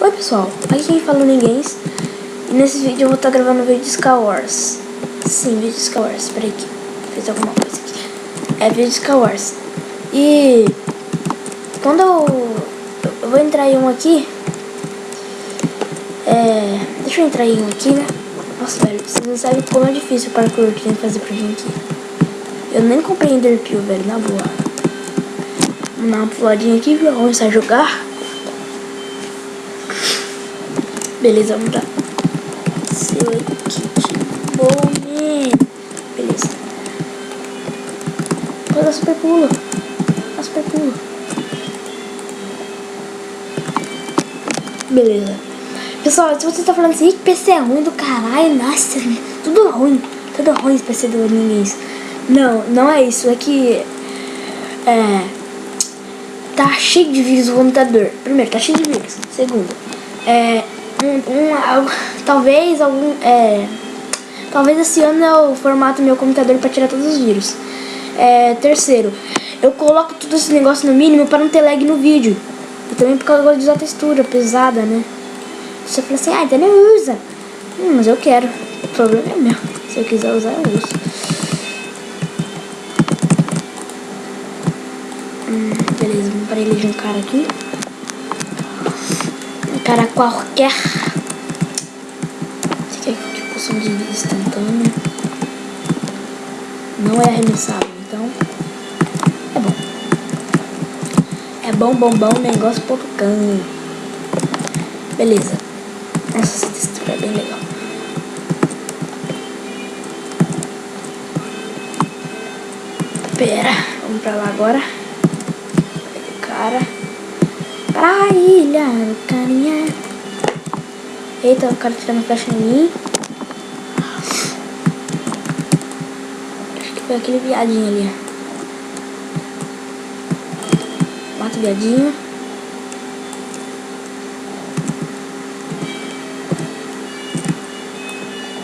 Oi pessoal, aqui quem fala é o Ninguém. E nesse vídeo eu vou estar gravando um vídeo de Sky Wars. Sim, vídeo de Sky Wars. Espera aqui, fiz alguma coisa aqui. É vídeo de Sky Wars. E quando eu vou entrar em um aqui. Deixa eu entrar em um aqui, né? Nossa, velho, vocês não sabem como é difícil o parkour que tem que fazer pra vir aqui. Eu nem comprei Enderpeel, velho, na boa. Vamos dar uma puladinha aqui, vamos começar a jogar. Beleza, vamos lá. Seu kit bom, beleza. Vou dar super pulo. Dá super pulo. Beleza. Pessoal, se você tá falando assim, que PC é ruim do caralho, nossa, tudo ruim esse PC do Ninguém. Não é isso, é que tá cheio de vírus o computador. Primeiro, tá cheio de vírus. Segundo, talvez esse ano eu formato meu computador pra tirar todos os vírus. Terceiro, eu coloco tudo esse negócio no mínimo pra não ter lag no vídeo. E também por causa de usar textura pesada, né? Você fala assim, então não usa. Mas eu quero. O problema é meu. Se eu quiser usar, eu uso. Beleza, vamos para eleger um cara aqui. Um cara qualquer. Esse aqui é tipo poção de vida instantânea. Não é arremessável, então é bom. Bom, negócio porcão. Beleza. Nossa, essa textura é bem legal. Pera, vamos pra lá agora. Cara. Pra ilha, carinha. Eita, o cara tirando flecha em mim. Acho que foi aquele viadinho ali. Mata o viadinho.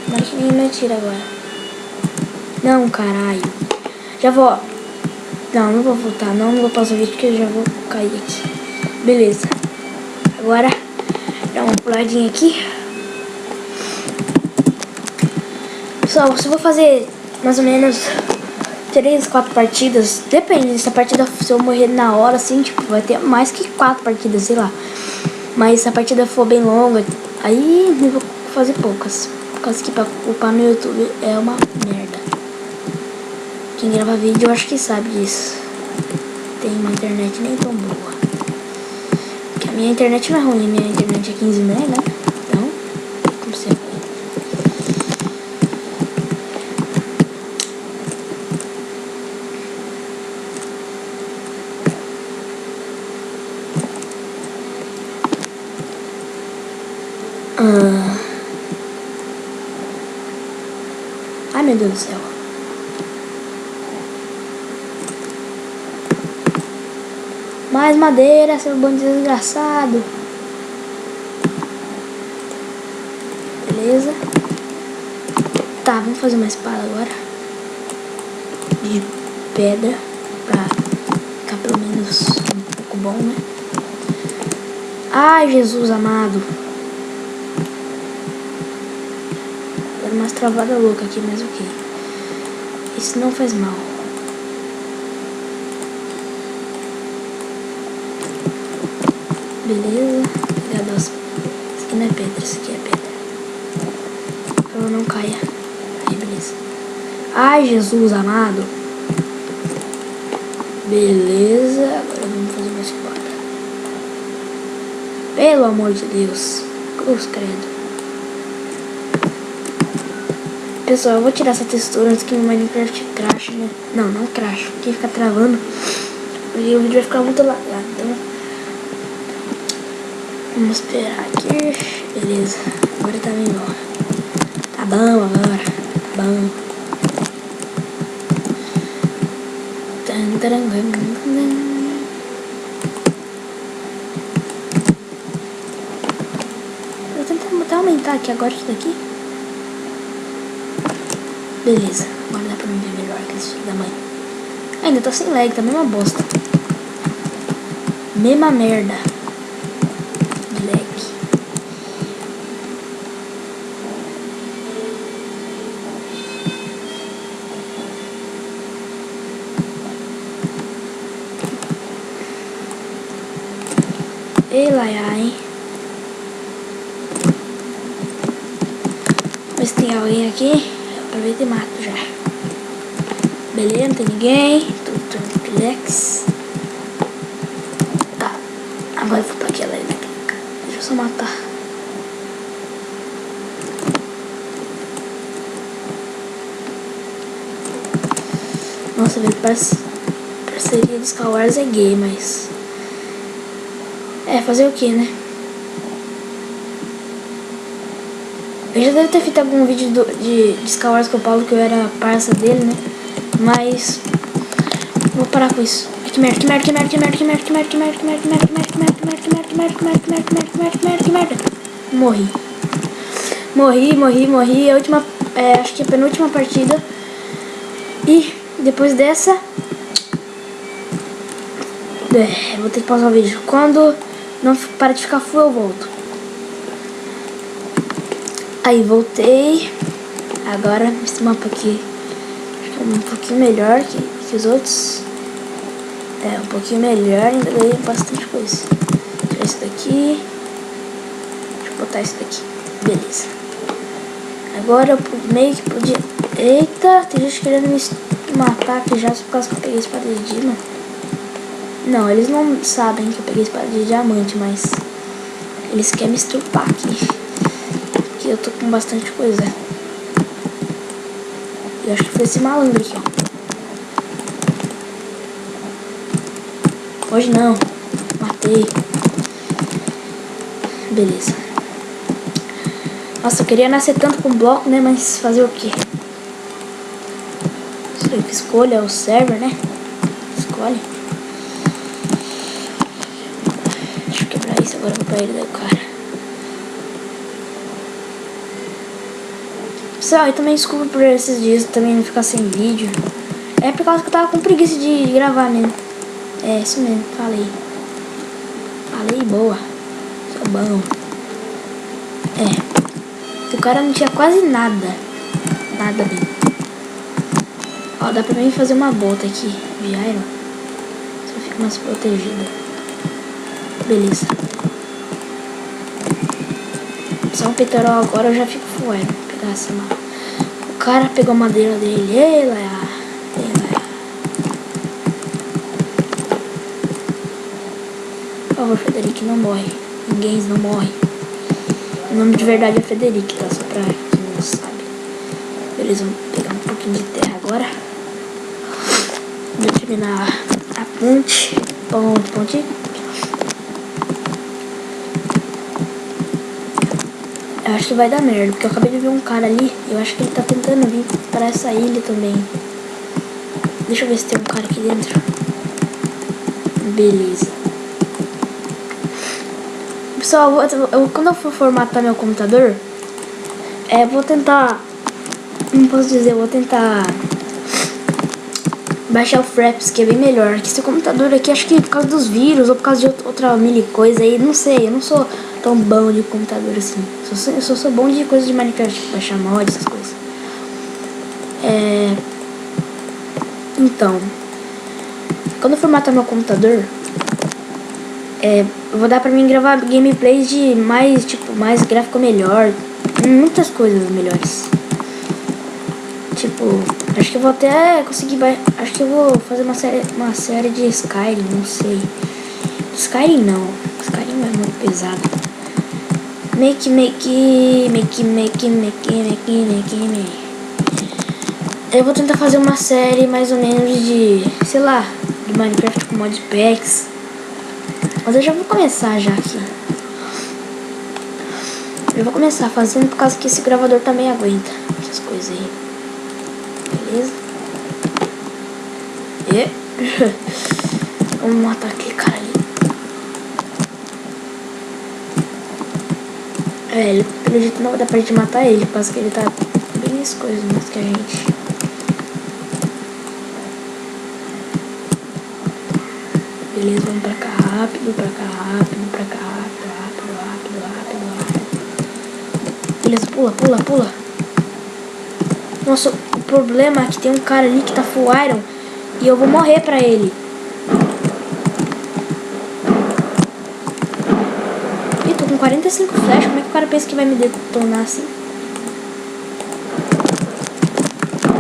Mas que ninguém me atira agora. Não, caralho. Já vou. Não vou voltar. Não vou pausar o vídeo porque eu já vou cair aqui. Beleza. Agora, dá uma puladinha aqui. Pessoal, se eu vou fazer mais ou menos 3, 4 partidas, depende. Se a partida, se eu morrer na hora, assim, tipo, vai ter mais que 4 partidas, sei lá. Mas se a partida for bem longa, aí eu vou fazer poucas. Por causa que pra upar no YouTube é uma merda. Quem grava vídeo eu acho que sabe disso. Tem uma internet nem tão boa. Porque a minha internet não é ruim, a minha internet é 15 mega, né? Então, como você vê. Ai, meu Deus do céu. Mais madeira, seu bandido desgraçado. Beleza. Tá, vamos fazer uma espada agora. De pedra. Pra ficar pelo menos um pouco bom, né? Ai, Jesus amado. Umas travadas loucas aqui, mas ok. Isso não faz mal. Beleza. Obrigado. Isso aqui não é pedra, isso aqui é pedra. Pra ela não caia. Aí, beleza. Ai, Jesus amado. Beleza. Agora vamos fazer uma espada. Pelo amor de Deus. Cruz credo. Pessoal, eu vou tirar essa textura antes que o Minecraft crash, né? Não crash, porque fica travando. E o vídeo vai ficar muito lagado, então vamos esperar aqui. Beleza, agora tá bem bom. Tá bom agora, tá bom. Vou tentar aumentar aqui agora isso daqui. Beleza, agora dá pra me ver melhor que esse filho da mãe. Ainda tá sem lag, tá mesma bosta. Mesma merda. De lag. Ei, Laia, hein? Vamos ver se tem alguém aqui. Aproveita e mato já. Beleza, não tem ninguém. Tudo relax. Tá. Agora eu vou pra aquela ali. Deixa eu só matar. Nossa, velho, parceria dos Star Wars é gay, mas... É, fazer o que, né? Eu já deve ter feito algum vídeo de Star Wars com o Paulo, que eu era parça dele, né? Mas... Vou parar com isso. Que merda, que merda, que merda, que merda, que merda, que merda, que merda, que merda, que merda, que merda, que merda, que merda, que merda, que merda, que merda, que merda, que merda, que merda, que merda. Morri. A última... acho que a penúltima partida. E depois dessa... vou ter que pausar o vídeo. Quando não para de ficar full, eu volto. Aí voltei. Agora esse mapa aqui acho que é um pouquinho melhor que os outros. É um pouquinho melhor, ainda ganhei bastante coisa. Tirar isso daqui. Deixa eu botar isso daqui. Beleza. Agora eu meio que podia... Eita, tem gente querendo me matar aqui já só por causa que eu peguei espada de diamante. Não, eles não sabem que eu peguei espada de diamante, mas eles querem me estrupar aqui. Aqui eu tô com bastante coisa. Eu acho que foi esse malandro aqui, ó. Hoje não. Matei. Beleza. Nossa, eu queria nascer tanto com bloco, né? Mas fazer o quê? Escolha o server, né? Escolhe. Deixa eu quebrar isso agora. Vou pra ele do cara. Pessoal, eu também desculpa por esses dias também não ficar sem vídeo. É por causa que eu tava com preguiça de gravar mesmo. É isso mesmo, falei. Falei boa. Sou bom. É. O cara não tinha quase nada. Nada mesmo. Ó, dá pra mim fazer uma bota aqui de iron. Só fica mais protegida. Beleza. Só um peitoral agora eu já fico full iron. Vou pegar essa lá. O cara pegou a madeira dele. Ei, lá. Por favor, Frederic, não morre. Ninguém não morre. O nome de verdade é Frederic, tá? Só pra quem não sabe. Beleza, vamos pegar um pouquinho de terra agora. Vou terminar a ponte. Ponte. Eu acho que vai dar merda, porque eu acabei de ver um cara ali. Eu acho que ele tá tentando vir para essa ilha também. Deixa eu ver se tem um cara aqui dentro. Beleza. Pessoal, quando eu for formatar meu computador, vou tentar... Não posso dizer, vou tentar baixar o Fraps, que é bem melhor. Que esse computador aqui, acho que é por causa dos vírus ou por causa de outra mini coisa aí, não sei. Eu não sou tão bom de computador assim. Eu sou bom de coisa de Minecraft, tipo, baixar mod, essas coisas. Então, quando eu formatar meu computador, vou dar pra mim gravar gameplays de mais gráfico melhor. Muitas coisas melhores. Tipo, acho que eu vou até conseguir... Acho que eu vou fazer uma série de Skyrim, não sei. Skyrim não. Skyrim é muito pesado. Eu vou tentar fazer uma série mais ou menos de, sei lá, de Minecraft com modpacks. Mas eu já vou começar já aqui. Eu vou começar fazendo por causa que esse gravador também aguenta essas coisas aí. Beleza? Vamos matar aquele cara ali. Ele, pelo jeito não vai dar pra gente matar ele, por causa que ele tá bem as coisas mais que a gente. Beleza, vamos pra cá rápido, pra cá rápido, pra cá rápido. Beleza, pula. Nossa, o problema é que tem um cara ali que tá full iron e eu vou morrer pra ele. 45 flash. Como é que o cara pensa que vai me detonar assim?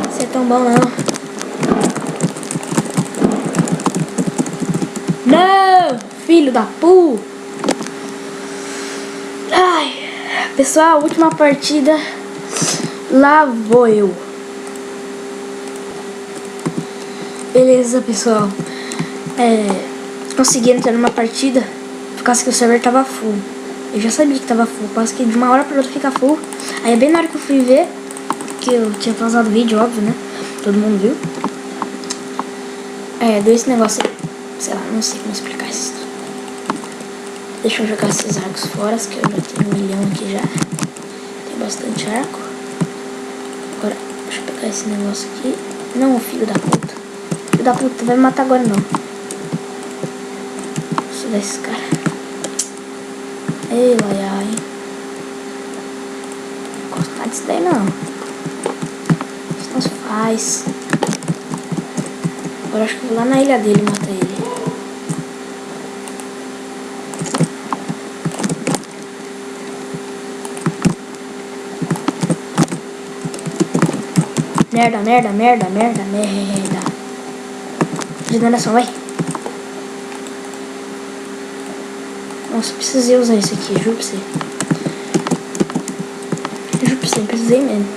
Você é tão bom, não. Não! Filho da pu! Ai, pessoal, última partida. Lá vou eu. Beleza, pessoal. Consegui entrar numa partida por causa que o server tava full. Eu já sabia que tava full, por causa que de uma hora pra outra fica full. Aí bem na hora que eu fui ver, que eu tinha pausado o vídeo, óbvio, né? Todo mundo viu. Deu esse negócio aí. Sei lá, não sei como explicar isso. Deixa eu jogar esses arcos fora, que eu já tenho 1 milhão aqui já. Tem bastante arco. Agora, deixa eu pegar esse negócio aqui. Não, filho da puta. Filho da puta, vai me matar agora não. Deixa eu esse cara. Ei, ai. Não gosto mais disso daí não. Isso não se faz. Agora acho que eu vou lá na ilha dele matar ele. Merda. Regeneração, vai. Nossa, precisei usar isso aqui, juro pra você. Precisei mesmo.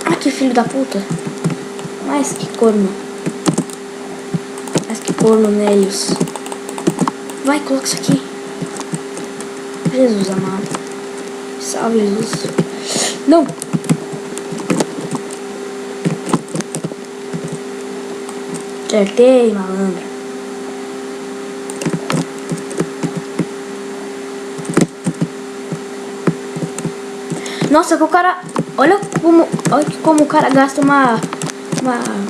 Ah, que filho da puta. Mas que corno, Nélios. Vai, coloca isso aqui. Jesus amado. Salve, Jesus. Não! Acertei, malandro. Nossa, que o cara... Olha como o cara gasta uma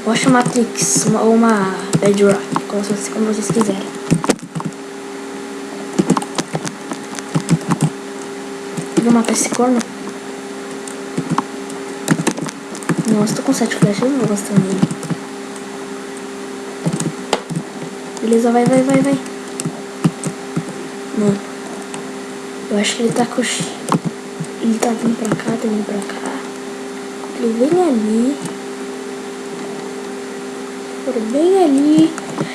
Rocha Matrix ou uma Bedrock, como vocês quiserem. Vou matar esse corno. Nossa, tô com 7 flechas, eu não vou gastar nele. Beleza, vai. Mano, eu acho que ele tá com... Ele tá vindo pra cá, Ele vem ali.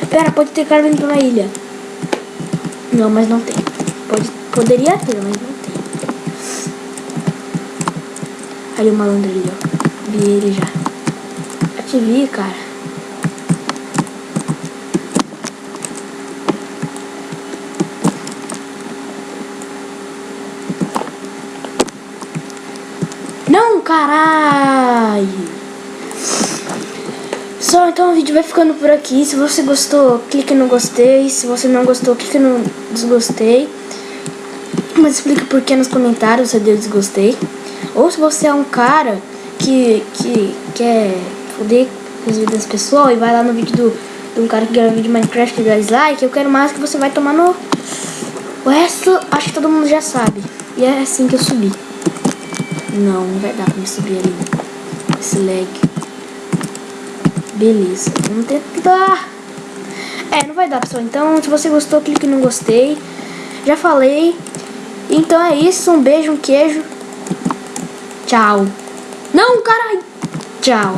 Pera, pode ter cara vindo pra uma ilha. Não, mas não tem. Poderia ter, mas não tem. Ali o malandro ali, ó. Vi ele já. Já te vi, cara. Não, caralho. Só então o vídeo vai ficando por aqui. Se você gostou, clique no gostei. Se você não gostou, clique no desgostei. Mas explica por que nos comentários você deu desgostei. Ou se você é um cara que quer foder as vidas das pessoas e vai lá no vídeo de um cara que grava vídeo de Minecraft e dá dislike, eu quero mais que você vai tomar no... O resto, acho que todo mundo já sabe. E é assim que eu subi. Não vai dar pra me subir ali. Esse lag. Beleza, vamos tentar. Não vai dar, pessoal. Então, se você gostou, clique no gostei. Já falei. Então é isso. Um beijo, um queijo. Tchau. Não, caralho. Tchau.